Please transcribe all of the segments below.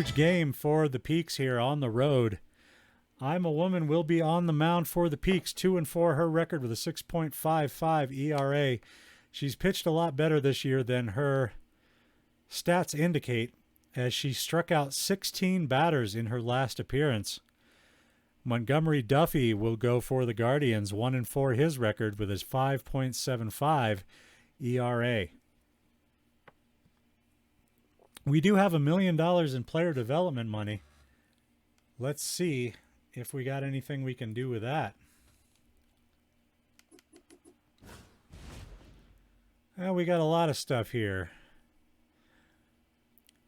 huge game for the Peaks here on the road. I'm a Woman will be on the mound for the Peaks. 2-4 her record with a 6.55 ERA. She's pitched a lot better this year than her stats indicate, as she struck out 16 batters in her last appearance. Montgomery Duffy will go for the Guardians. 1-4 his record with his 5.75 ERA. We do have $1 million in player development money. Let's see if we got anything we can do with that. Well, we got a lot of stuff here.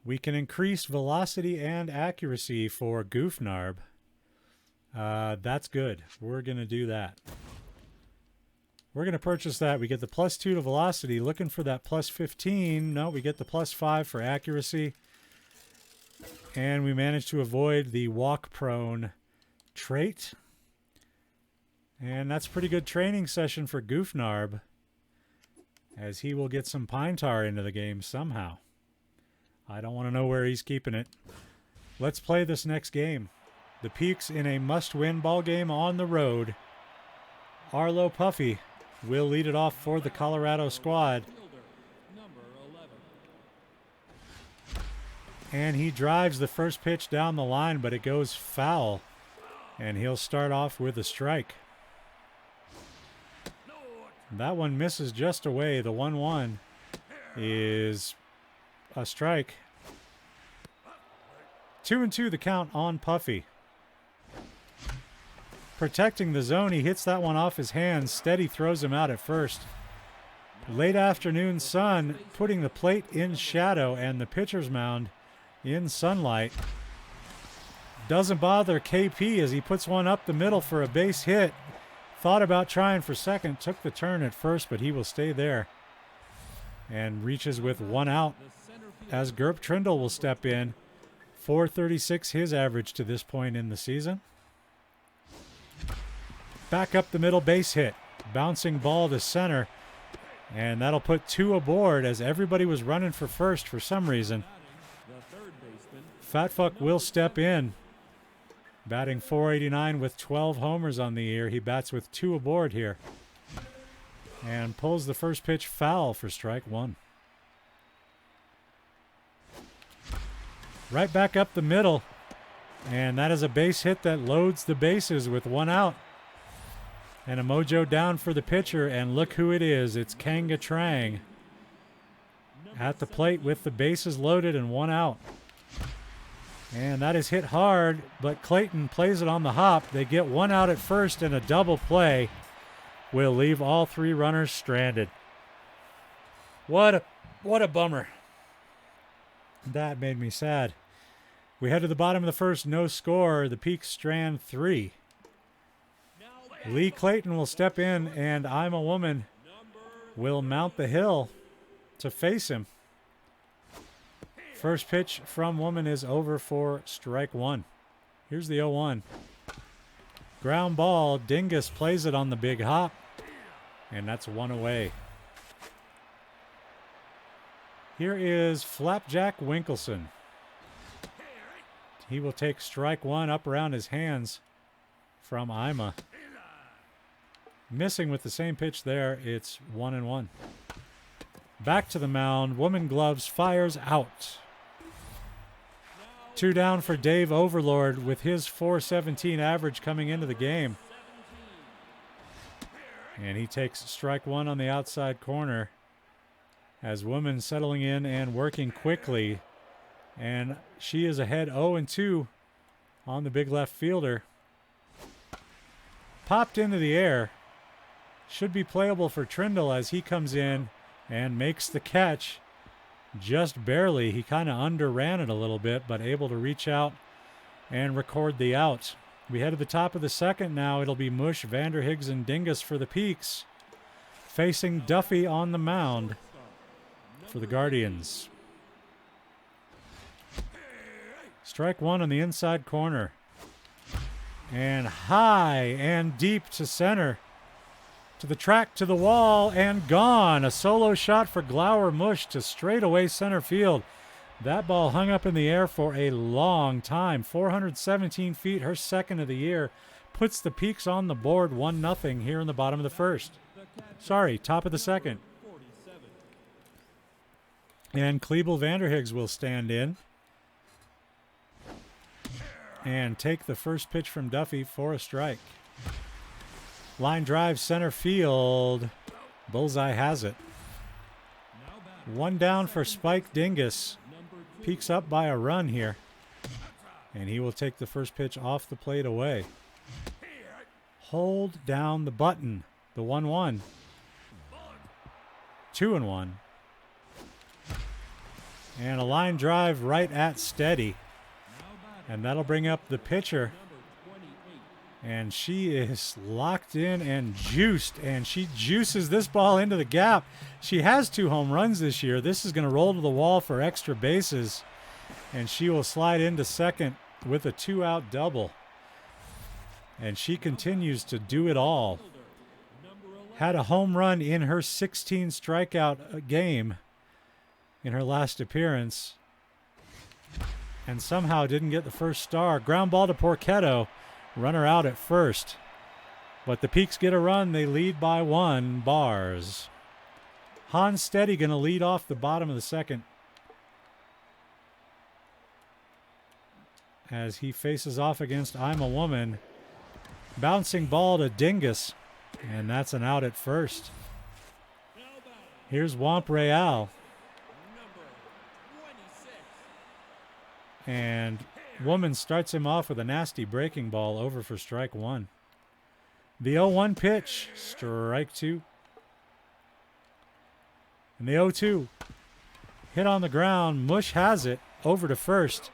We can increase velocity and accuracy for Goofnarb. That's good. We're going to do that. We're going to purchase that. We get the +2 to velocity. Looking for that +15. No, we get the +5 for accuracy. And we managed to avoid the walk-prone trait. And that's a pretty good training session for Goofnarb, as he will get some Pine Tar into the game somehow. I don't want to know where he's keeping it. Let's play this next game. The Peaks in a must-win ball game on the road. Arlo Puffy will lead it off for the Colorado squad. And he drives the first pitch down the line, but it goes foul. And he'll start off with a strike. That one misses just away. The 1-1 is a strike. 2-2 the count on Puffy. Protecting the zone, he hits that one off his hands. Steady throws him out at first. Late afternoon sun putting the plate in shadow and the pitcher's mound in sunlight. Doesn't bother KP as he puts one up the middle for a base hit. Thought about trying for second, took the turn at first, but he will stay there. And reaches with one out as Gerp Trindle will step in. 436 his average to this point in the season. Back up the middle, base hit. Bouncing ball to center. And that'll put 2 aboard as everybody was running for first for some reason. Fat Fuck will step in. Batting .489 with 12 homers on the year. He bats with 2 aboard here. And pulls the first pitch foul for strike 1. Right back up the middle. And that is a base hit that loads the bases with 1 out. And a mojo down for the pitcher, and look who it is. It's Kanga Trang at the plate with the bases loaded and 1 out. And that is hit hard, but Clayton plays it on the hop. They get 1 out at first, and a double play will leave all 3 runners stranded. What a bummer. That made me sad. We head to the bottom of the first, no score. The Peaks strand 3. Lee Clayton will step in, and I'm a Woman will mount the hill to face him. First pitch from Woman is over for strike 1. Here's the 0-1. Ground ball. Dingus plays it on the big hop, and that's 1 away. Here is Flapjack Winkleson. He will take strike 1 up around his hands from Ima. Missing with the same pitch there. It's 1-1. Back to the mound. Woman gloves, fires out. 2 down for Dave Overlord with his .417 average coming into the game. And he takes strike 1 on the outside corner as Woman settling in and working quickly. And she is ahead 0-2 on the big left fielder. Popped into the air. Should be playable for Trindle as he comes in and makes the catch just barely. He kind of underran it a little bit, but able to reach out and record the out. We head to the top of the second now. It'll be Mush, Vanderhiggs, and Dingus for the Peaks, facing Duffy on the mound for the Guardians. Strike 1 on the inside corner. And high and deep to center. To the track, to the wall, and gone. A solo shot for Glower Mush to straightaway center field. That ball hung up in the air for a long time. 417 feet, her second of the year. Puts the Peaks on the board 1-0 here in the bottom of the first. Sorry, top of the second. And Klebel Vanderhiggs will stand in and take the first pitch from Duffy for a strike. Line drive center field. Bullseye has it. One down for Spike Dingus. Peaks up by a run here. And he will take the first pitch off the plate away. Hold down the button. The 1-1. 2-1. And a line drive right at steady. And that'll bring up the pitcher. And she is locked in and juiced. And she juices this ball into the gap. She has 2 home runs this year. This is going to roll to the wall for extra bases. And she will slide into second with a 2-out double. And she continues to do it all. Had a home run in her 16 strikeout game in her last appearance. And somehow didn't get the first star. Ground ball to Porchetto. Runner out at first. But the Peaks get a run. They lead by 1. Bars. Hans Steady going to lead off the bottom of the second as he faces off against I'm a Woman. Bouncing ball to Dingus. And that's an out at first. Here's Womp Real. And Woman starts him off with a nasty breaking ball over for strike 1. The 0-1 pitch, strike 2. And the 0-2 hit on the ground. Mush has it over to first.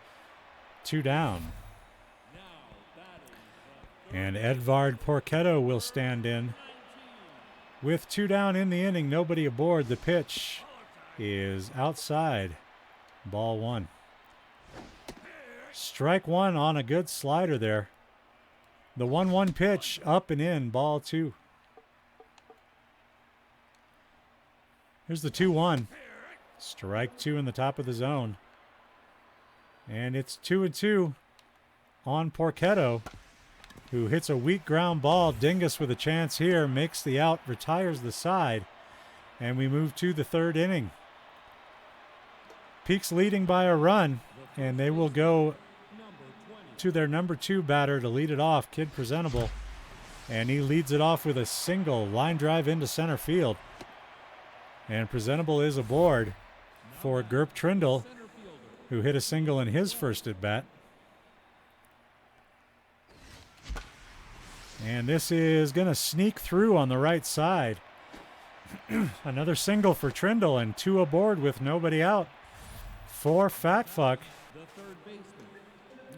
2 down. And Edvard Porchetto will stand in. With 2 down in the inning, nobody aboard. The pitch is outside. Ball 1. Strike 1 on a good slider there. The 1-1 pitch up and in. Ball 2. Here's the 2-1. Strike 2 in the top of the zone. And it's 2-2 on Porchetto, who hits a weak ground ball. Dingus with a chance here, makes the out, retires the side, and we move to the 3rd inning. Peaks leading by a run, and they will go to their number 2 batter to lead it off, Kid Presentable, and he leads it off with a single line drive into center field. And Presentable is aboard for Gerp Trindle, who hit a single in his first at bat. And this is going to sneak through on the right side. Another single for Trindle and 2 aboard with nobody out for Fat Fuck,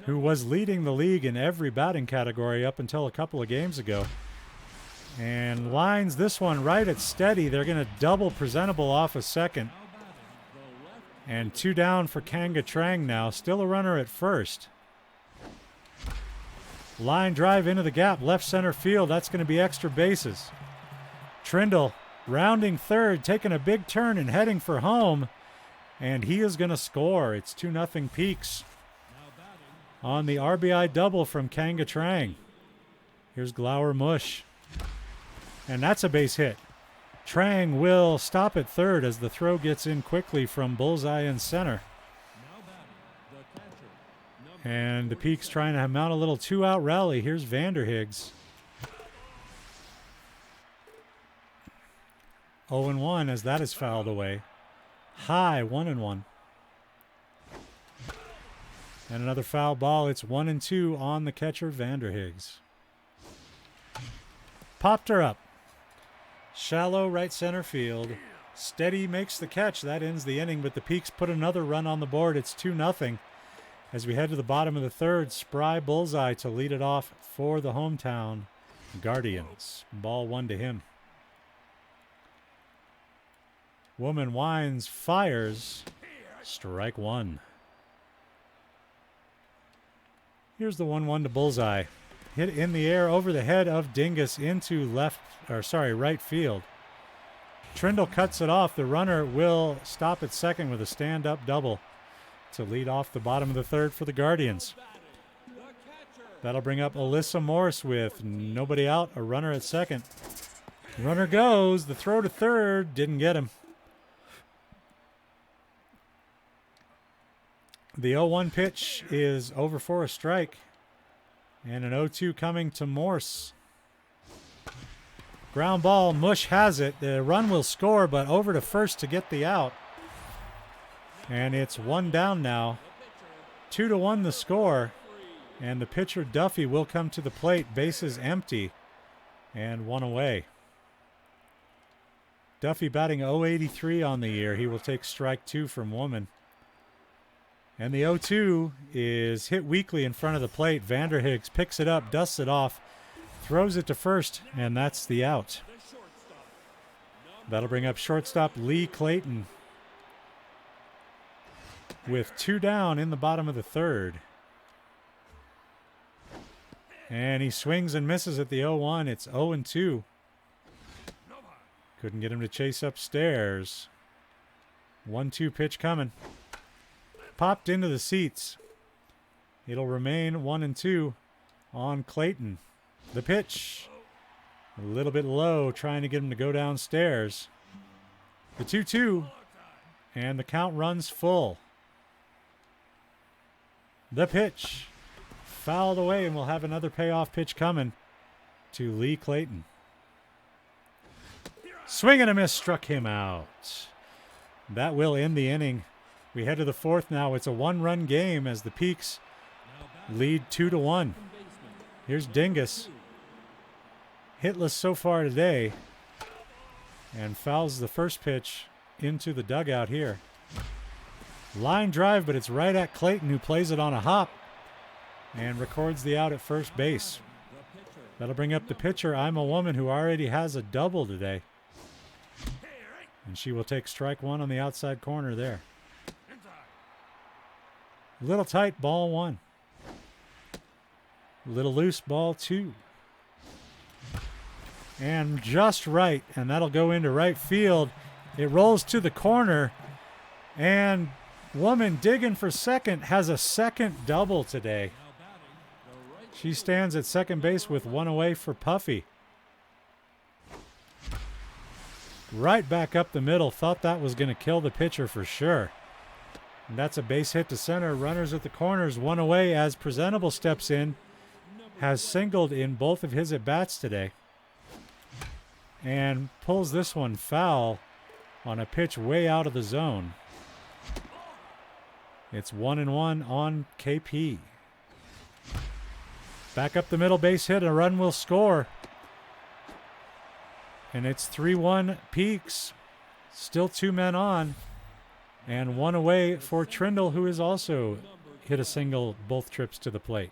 who was leading the league in every batting category up until a couple of games ago. And lines this one right at steady. They're going to double Presentable off a second. And 2 down for Kanga Trang now. Still a runner at first. Line drive into the gap, left center field. That's going to be extra bases. Trindle rounding third, taking a big turn and heading for home. And he is going to score. It's 2-0 Peaks on the RBI double from Kanga Trang. Here's Glower Mush. And that's a base hit. Trang will stop at third as the throw gets in quickly from Bullseye in center. And the Peaks trying to mount a little 2-out rally. Here's Vanderhiggs. 0-1 as that is fouled away. High 1-1. And another foul ball. It's 1-2 on the catcher, Vanderhiggs. Popped her up. Shallow right center field. Steady makes the catch. That ends the inning, but the Peaks put another run on the board. It's 2-0. As we head to the bottom of the 3rd, Spry Bullseye to lead it off for the hometown Guardians. Ball 1 to him. Woman winds, fires. Strike 1. Here's the 1-1 to Bullseye. Hit in the air over the head of Dingus into right field. Trindle cuts it off. The runner will stop at second with a stand-up double. to lead off the bottom of the third for the Guardians. That'll bring up Alyssa Morse with nobody out, a runner at second. Runner goes, the throw to third, didn't get him. The 0-1 pitch is over for a strike. And an 0-2 coming to Morse. Ground ball, Mush has it. The run will score, but over to first to get the out. And it's one down now. 2-1 the score. And the pitcher Duffy will come to the plate. Bases empty. And one away. Duffy batting .083 on the year. He will take strike 2 from Woman. And the 0-2 is hit weakly in front of the plate. Vanderhiggs picks it up, dusts it off, throws it to first, and that's the out. That'll bring up shortstop Lee Clayton with 2 down in the bottom of the third. And he swings and misses at the 0-1. It's 0-2. Couldn't get him to chase upstairs. 1-2 pitch coming. Popped into the seats. It'll remain 1-2 on Clayton. The pitch. A little bit low, trying to get him to go downstairs. The 2-2. And the count runs full. The pitch. Fouled away, and we'll have another payoff pitch coming to Lee Clayton. Swing and a miss, struck him out. That will end the inning. We head to the fourth now. It's a 1-run game as the Peaks lead 2-1. Here's Dingus. Hitless so far today. And fouls the first pitch into the dugout here. Line drive, but it's right at Clayton, who plays it on a hop and records the out at first base. That'll bring up the pitcher, I'm a Woman, who already has a double today. And she will take strike 1 on the outside corner there. A little tight, ball 1. A little loose, ball 2. And just right, and that'll go into right field. It rolls to the corner, and Woman digging for second has a second double today. She stands at second base with 1 away for Puffy. Right back up the middle. Thought that was going to kill the pitcher for sure. And that's a base hit to center. Runners at the corners, 1 away as Presentable steps in. Has singled in both of his at-bats today. And pulls this one foul on a pitch way out of the zone. It's 1-1 on KP. Back up the middle, base hit, a run will score. And it's 3-1 Peaks. Still 2 men on. And 1 away for Trindle, who has also hit a single both trips to the plate.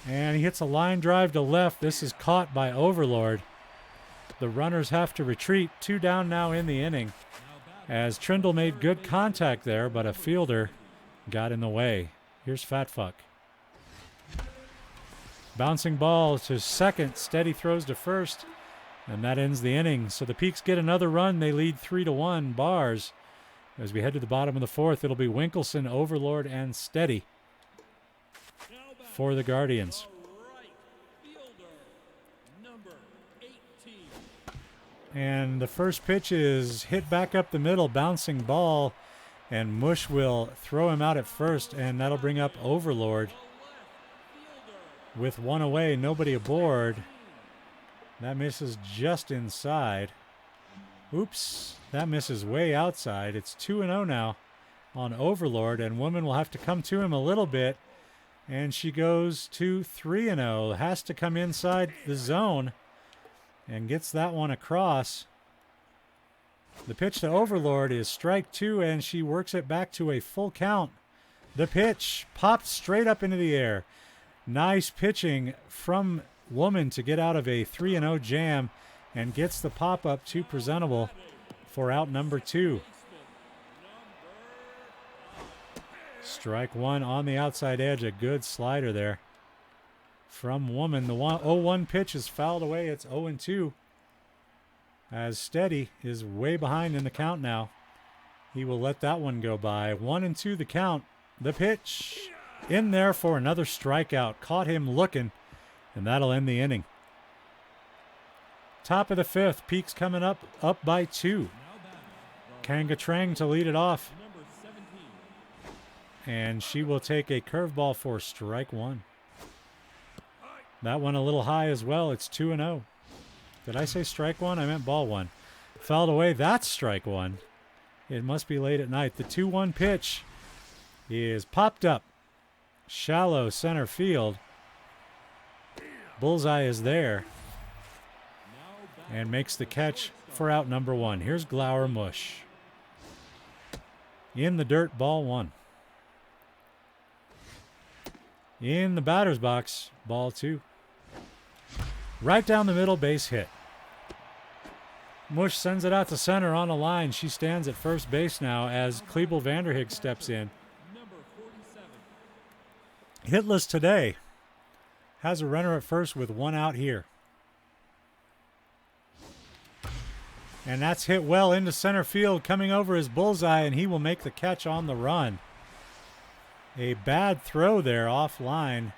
And he hits a line drive to left. This is caught by Overlord. The runners have to retreat. 2 down now in the inning, as Trindle made good contact there, but a fielder got in the way. Here's Fat Fuck. Bouncing ball to second. Steady throws to first. And that ends the inning. So the Peaks get another run. They lead 3-1 Bars. As we head to the bottom of the fourth, it'll be Winkelson, Overlord, and Steady for the Guardians. And the first pitch is hit back up the middle, bouncing ball, and Mush will throw him out at first, and that'll bring up Overlord. With 1 away, nobody aboard. That misses just inside. Oops, that misses way outside. It's 2-0 now on Overlord, and Woman will have to come to him a little bit, and she goes to 3-0. Has to come inside the zone and gets that one across. The pitch to Overlord is strike 2, and she works it back to a full count. The pitch popped straight up into the air. Nice pitching from Woman to get out of a 3-0 jam, and gets the pop-up to Presentable for out number 2. Strike 1 on the outside edge. A good slider there from Woman. The 0-1 pitch is fouled away. It's 0-2. As Steady is way behind in the count now. He will let that one go by. 1-2 the count. The pitch in there for another strikeout. Caught him looking, and that'll end the inning. Top of the fifth. Peaks coming up by 2. Kanga Trang to lead it off. And she will take a curveball for strike 1. That one a little high as well. It's 2-0. Did I say strike 1? I meant ball 1. Fouled away. That's strike 1. It must be late at night. The 2-1 pitch is popped up. Shallow center field. Bullseye is there. And makes the catch for out number 1. Here's Glower Mush. In the dirt, ball 1. In the batter's box, ball 2. Right down the middle, base hit. Mush sends it out to center on a line. She stands at first base now as Klebel Vanderhig steps in. Hitless today. Has a runner at first with 1 out here. And that's hit well into center field. Coming over is Bullseye, and he will make the catch on the run. A bad throw there offline,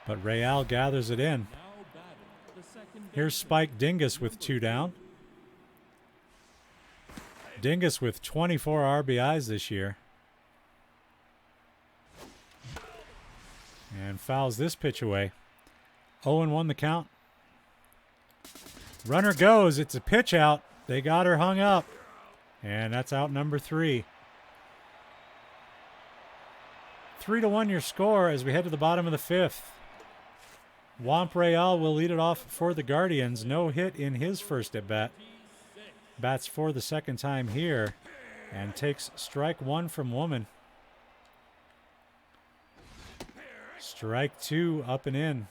but Real gathers it in. Here's Spike Dingus with 2 down. Dingus with 24 RBIs this year. And fouls this pitch away. 0-1 the count. Runner goes. It's a pitch out. They got her hung up. And that's out number 3. 3-1 your score as we head to the bottom of the 5th. Wamp Real will lead it off for the Guardians. No hit in his first at bat. Bats for the second time here and takes strike 1 from Woman. Strike 2 up and in.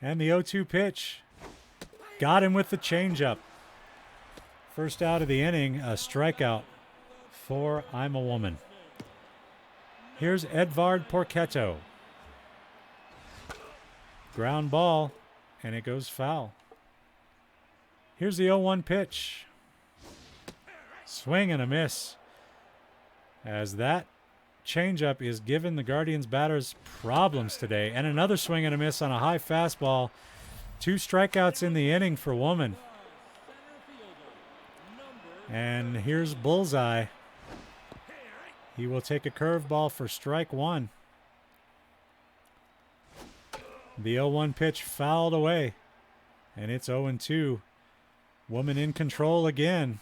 And the 0-2 pitch. Got him with the changeup. First out of the inning, a strikeout for I'm a Woman. Here's Edvard Porchetto. Ground ball, and it goes foul. Here's the 0-1 pitch. Swing and a miss. As that changeup is giving the Guardians batters problems today. And another swing and a miss on a high fastball. 2 strikeouts in the inning for Woman. And here's Bullseye. He will take a curveball for strike 1. The 0-1 pitch fouled away. And it's 0-2. Woman in control again.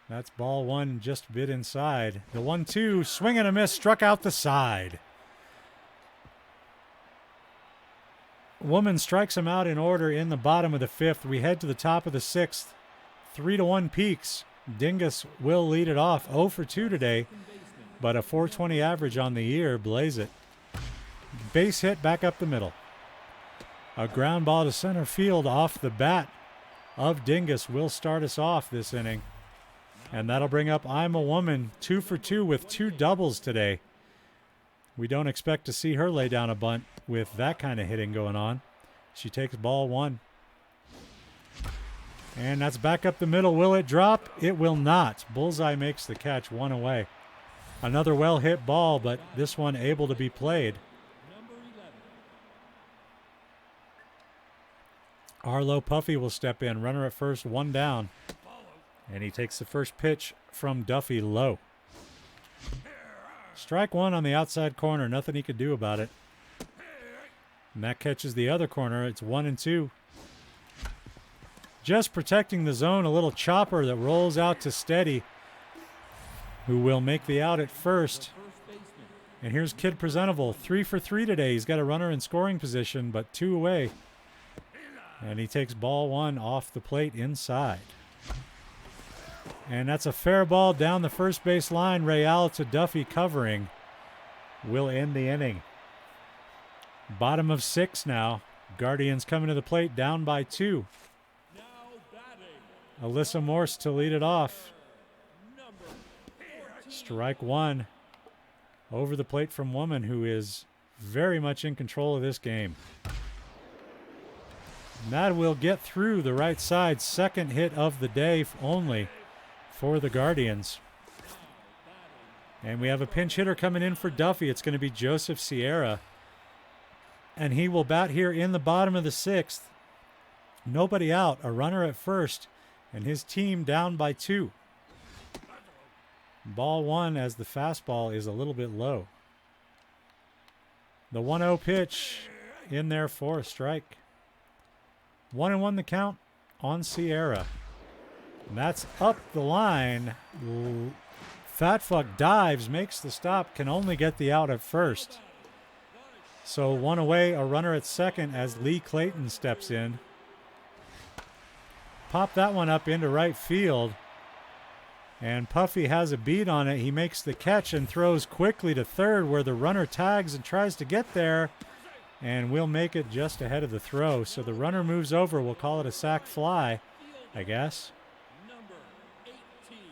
That's ball 1 just bit inside. The 1-2, swing and a miss, struck out the side. Woman strikes him out in order in the bottom of the 5th. We head to the top of the 6th. 3-1 Peaks. Dingus will lead it off. 0 for 2 today, but a .420 average on the year. Blaze it. Base hit back up the middle. A ground ball to center field off the bat of Dingus will start us off this inning. And that'll bring up I'm a Woman. 2 for 2 with 2 doubles today. We don't expect to see her lay down a bunt with that kind of hitting going on. She takes ball 1. And that's back up the middle. Will it drop? It will not. Bullseye makes the catch, 1 away. Another well-hit ball, but this one able to be played. Arlo Puffy will step in. Runner at first, 1 down. And he takes the first pitch from Duffy low. Strike 1 on the outside corner. Nothing he could do about it. And that catches the other corner. It's 1-2. Just protecting the zone. A little chopper that rolls out to Steady, who will make the out at first. And here's Kid Presentable. 3 for 3 today. He's got a runner in scoring position, but 2 away. And he takes ball 1 off the plate inside. And that's a fair ball down the first base line. Real to Duffy covering will end the inning. Bottom of 6 now. Guardians coming to the plate down by 2. Alyssa Morse to lead it off. Strike 1 over the plate from Woman, who is very much in control of this game. And that will get through the right side. Second hit of the day only for the Guardians. And we have a pinch hitter coming in for Duffy. It's going to be Joseph Sierra. And he will bat here in the bottom of the 6th. Nobody out, a runner at first, and his team down by 2. Ball 1 as the fastball is a little bit low. The 1-0 pitch in there for a strike. 1-1 the count on Sierra. And that's up the line. Fat Fuck dives, makes the stop, can only get the out at first. So 1 away, a runner at second as Lee Clayton steps in. Pop that one up into right field. And Puffy has a beat on it. He makes the catch and throws quickly to third where the runner tags and tries to get there. And we'll make it just ahead of the throw. So the runner moves over. We'll call it a sac fly, I guess.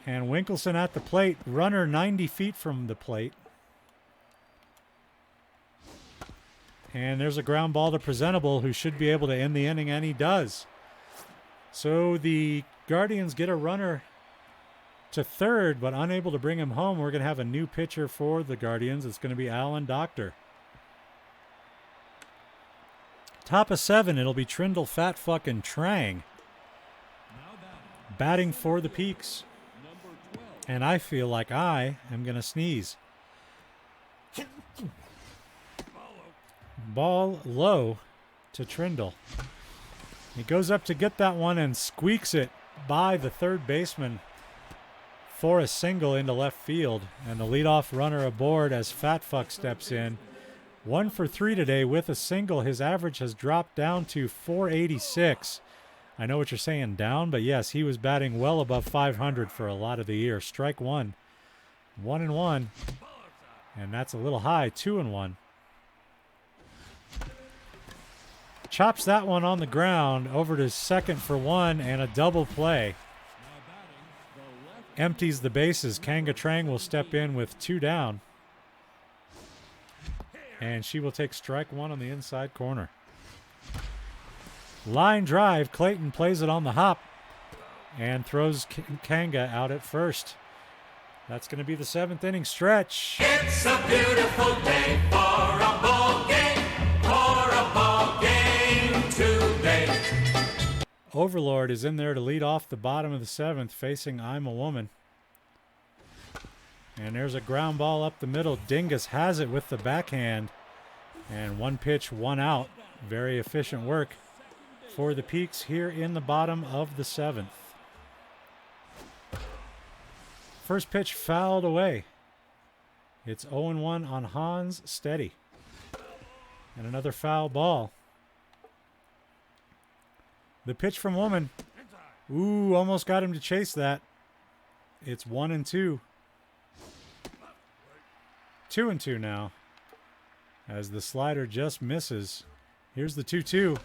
And Winkelson at the plate. Runner 90 feet from the plate. And there's a ground ball to Presentable, who should be able to end the inning, and he does. So the Guardians get a runner to third, but unable to bring him home. We're going to have a new pitcher for the Guardians. It's going to be Alan Doctor. Top of 7, it'll be Trindle, Fat Fuck, and Trang. Batting for the Peaks. And I feel like I am going to sneeze. Ball low to Trindle. He goes up to get that one and squeaks it by the third baseman for a single into left field. And the leadoff runner aboard as Fat Fuck steps in. 1 for 3 today with a single. His average has dropped down to 486. I know what you're saying, down, but yes, he was batting well above 500 for a lot of the year. Strike 1. 1-1. And that's a little high. 2-1. Chops that one on the ground over to second for 1 and a double play. Empties the bases. Kanga Trang will step in with 2 down. And she will take strike 1 on the inside corner. Line drive. Clayton plays it on the hop and throws Kanga out at first. That's going to be the 7th inning stretch. It's a beautiful day for a ball game, today. Overlord is in there to lead off the bottom of the 7th, facing I'm a Woman. And there's a ground ball up the middle. Dingus has it with the backhand. And 1 pitch, 1 out. Very efficient work for the Peaks here in the bottom of the 7th. First pitch fouled away. It's 0-1 on Hans, steady. And another foul ball. The pitch from Woman. Ooh, almost got him to chase that. It's 1-2. 2-2 now. As the slider just misses. Here's the 2-2.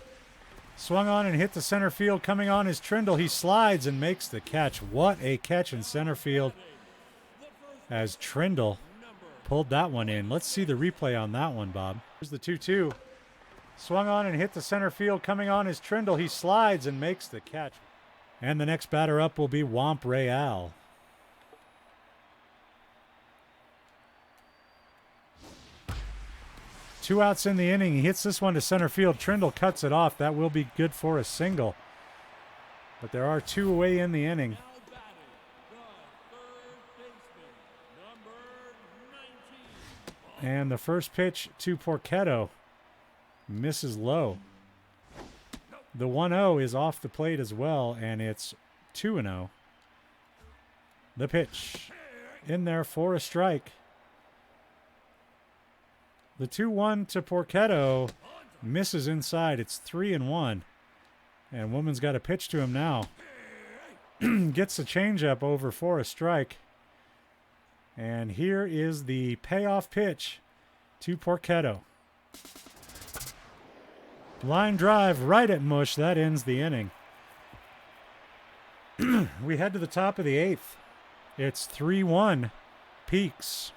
Swung on and hit the center field. Coming on is Trindle. He slides and makes the catch. What a catch in center field as Trindle pulled that one in. Let's see the replay on that one, Bob. Here's the 2-2. Swung on and hit the center field. Coming on is Trindle. He slides and makes the catch. And the next batter up will be Womp Real. Two outs in the inning. He hits this one to center field. Trindle cuts it off. That will be good for a single. But there are 2 away in the inning. And the first pitch to Porchetto misses low. The 1-0 is off the plate as well, and it's 2-0. The pitch in there for a strike. The 2-1 to Porchetto misses inside. It's 3-1. And Woman's got a pitch to him now. Gets a changeup over for a strike. And here is the payoff pitch to Porchetto. Line drive right at Mush. That ends the inning. We head to the top of the 8th. It's 3-1 Peaks.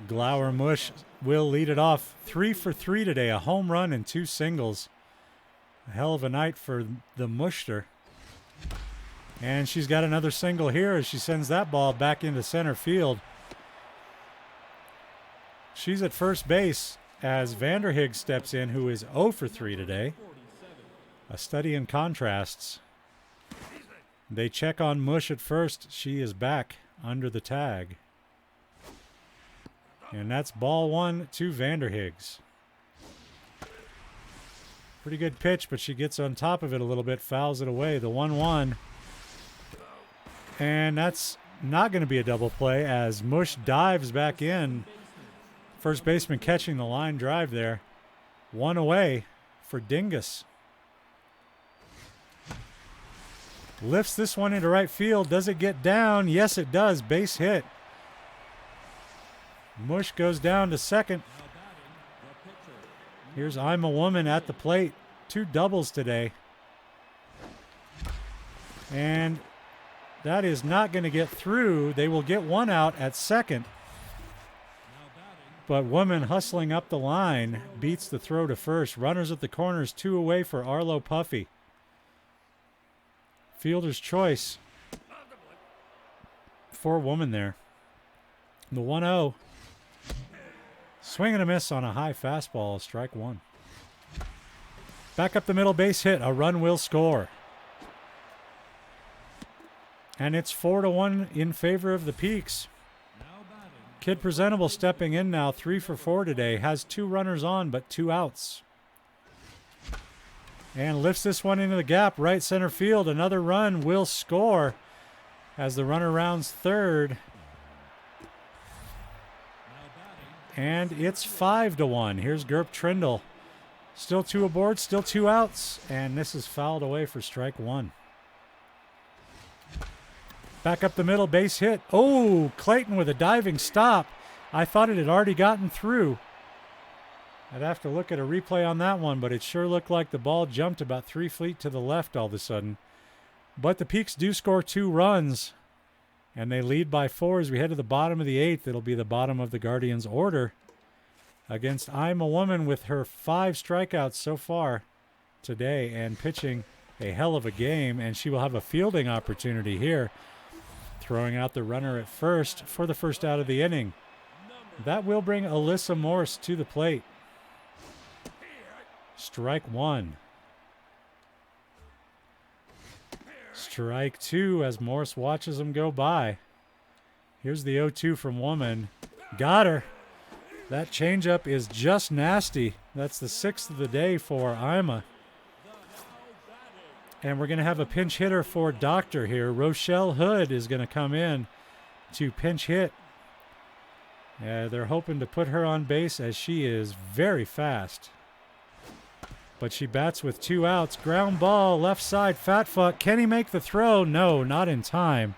Glower Mush will lead it off. 3 for 3 today. A home run and 2 singles. A hell of a night for the Mushster. And she's got another single here as she sends that ball back into center field. She's at first base as Vanderhig steps in, who is 0 for 3 today. A study in contrasts. They check on Mush at first. She is back under the tag. And that's ball 1 to Vanderhigs. Pretty good pitch, but she gets on top of it a little bit, fouls it away. The 1-1. And that's not going to be a double play as Mush dives back in. First baseman catching the line drive there. 1 away for Dingus. Lifts this one into right field. Does it get down? Yes, it does. Base hit. Mush goes down to second. Here's I'm a Woman at the plate. 2 doubles today. And that is not going to get through. They will get 1 out at second. But Woman hustling up the line beats the throw to first. Runners at the corners, 2 away for Arlo Puffy. Fielder's choice for Woman there. The 1-0. Swing and a miss on a high fastball, strike 1. Back up the middle, base hit. A run will score. And it's 4-1 in favor of the Peaks. Kid Presentable stepping in now, 3 for 4 today. Has 2 runners on, but 2 outs. And lifts this one into the gap, right center field. Another run will score as the runner rounds third. And it's 5-1. Here's Gerp Trindle. Still 2 aboard, still 2 outs. And this is fouled away for strike 1. Back up the middle, base hit. Oh, Clayton with a diving stop. I thought it had already gotten through. I'd have to look at a replay on that one, but it sure looked like the ball jumped about 3 feet to the left all of a sudden. But the Peaks do score 2 runs, and they lead by 4 as we head to the bottom of the 8th. It'll be the bottom of the Guardians' order against I'm a Woman with her 5 strikeouts so far today and pitching a hell of a game, and she will have a fielding opportunity here, throwing out the runner at first for the first out of the inning. That will bring Alyssa Morse to the plate. Strike 1. Strike 2 as Morse watches him go by. Here's the 0-2 from Woman. Got her. That changeup is just nasty. That's the 6th of the day for Ima. And we're going to have a pinch hitter for Doctor here. Rochelle Hood is going to come in to pinch hit. They're hoping to put her on base as she is very fast. But she bats with 2 outs. Ground ball, left side, Fat Fuck. Can he make the throw? No, not in time.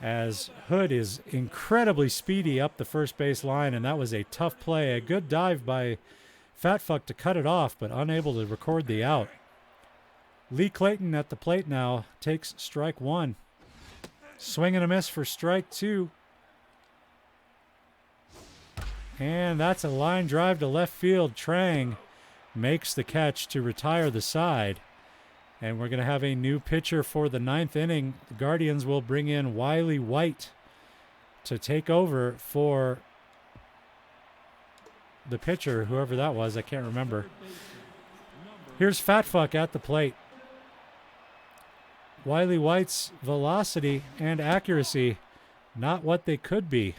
As Hood is incredibly speedy up the first base line, and that was a tough play. A good dive by Fat Fuck to cut it off, but unable to record the out. Lee Clayton at the plate now takes strike 1. Swing and a miss for strike 2. And that's a line drive to left field. Trang makes the catch to retire the side. And we're going to have a new pitcher for the 9th inning. The Guardians will bring in Wiley White to take over for the pitcher, whoever that was. I can't remember. Here's Fat Fuck at the plate. Wiley White's velocity and accuracy, not what they could be.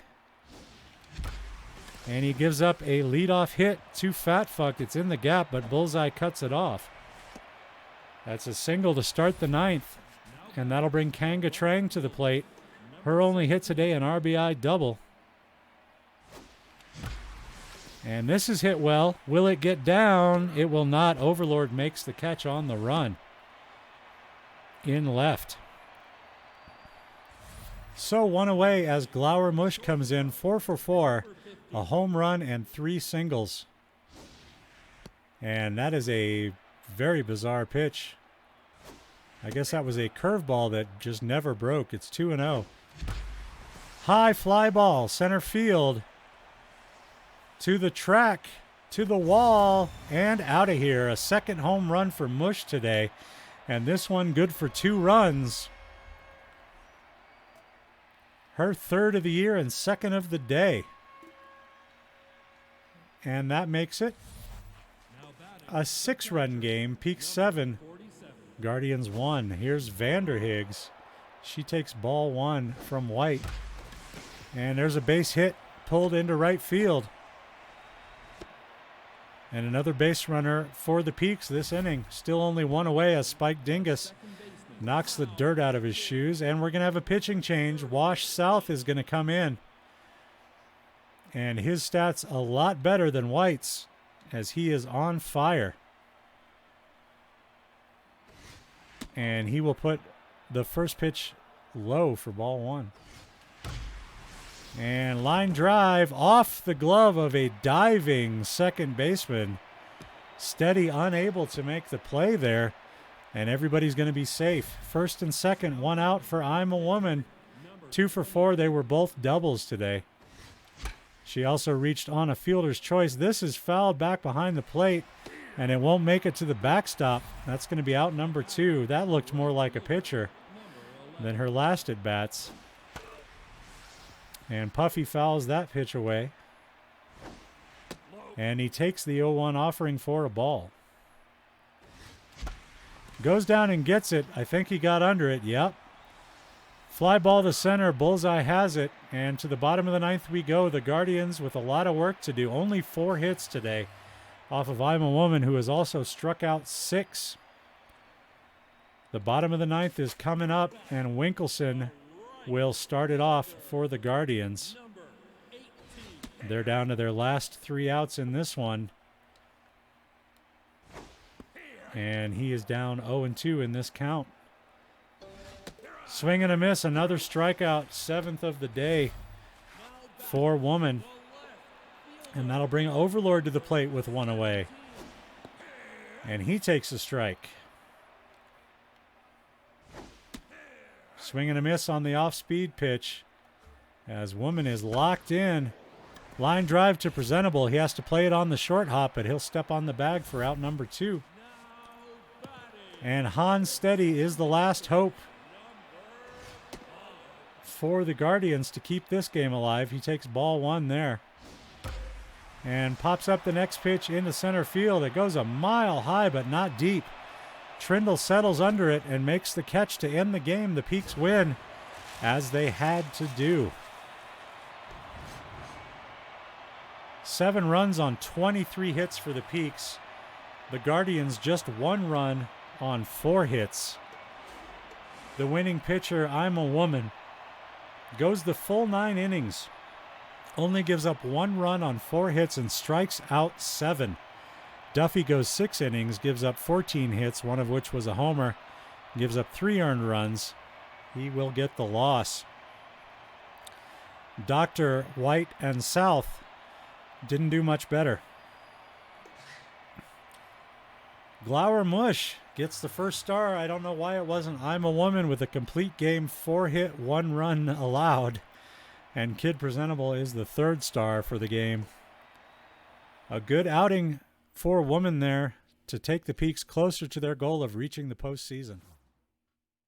And he gives up a leadoff hit to Fat Fuck. It's in the gap, but Bullseye cuts it off. That's a single to start the 9th. And that'll bring Kanga Trang to the plate. Her only hit today, an RBI double. And this is hit well. Will it get down? It will not. Overlord makes the catch on the run. In left. So 1 away as Glower Mush comes in, 4 for 4. A home run and 3 singles. And that is a very bizarre pitch. I guess that was a curveball that just never broke. It's 2-0. High fly ball, center field. To the track, to the wall, and out of here. A second home run for Mush today. And this one good for 2 runs. Her 3rd of the year and 2nd of the day. And that makes it a 6-run game. Peak 7. Guardians 1. Here's Vanderhiggs. She takes ball 1 from White. And there's a base hit pulled into right field. And another base runner for the Peaks this inning. Still only 1 away as Spike Dingus knocks the dirt out of his shoes. And we're going to have a pitching change. Wash South is going to come in. And his stats a lot better than White's as he is on fire. And he will put the first pitch low for ball 1. And line drive off the glove of a diving second baseman. Steady, unable to make the play there. And everybody's going to be safe. First and second, 1 out for I'm a Woman. 2 for 4. They were both doubles today. She also reached on a fielder's choice. This is fouled back behind the plate, and it won't make it to the backstop. That's going to be out number 2. That looked more like a pitcher than her last at-bats. And Puffy fouls that pitch away. And he takes the 0-1 offering for a ball. Goes down and gets it. I think he got under it. Yep. Fly ball to center. Bullseye has it. And to the bottom of the 9th we go. The Guardians with a lot of work to do. Only 4 hits today off of I'm a Woman, who has also struck out 6. The bottom of the 9th is coming up, and Winkelson will start it off for the Guardians. They're down to their last 3 outs in this one. And he is down 0-2 in this count. Swing and a miss, another strikeout, 7th of the day for Woman. And that'll bring Overlord to the plate with 1 away. And he takes a strike. Swing and a miss on the off-speed pitch as Woman is locked in. Line drive to Presentable. He has to play it on the short hop, but he'll step on the bag for out number 2. And Hans Steady is the last hope for the Guardians to keep this game alive. He takes ball 1 there. And pops up the next pitch into center field. It goes a mile high, but not deep. Trindle settles under it and makes the catch to end the game. The Peaks win, as they had to do. 7 runs on 23 hits for the Peaks. The Guardians just 1 run on 4 hits. The winning pitcher, I'm a Woman, goes the full 9 innings. Only gives up 1 run on 4 hits and strikes out 7. Duffy goes 6 innings, gives up 14 hits, one of which was a homer, gives up 3 earned runs. He will get the loss. Dr. White and South didn't do much better. Glower Mush gets the first star. I don't know why it wasn't I'm a Woman with a complete game, 4 hit, 1 run allowed. And Kid Presentable is the 3rd star for the game. A good outing for Woman there to take the Peaks closer to their goal of reaching the postseason.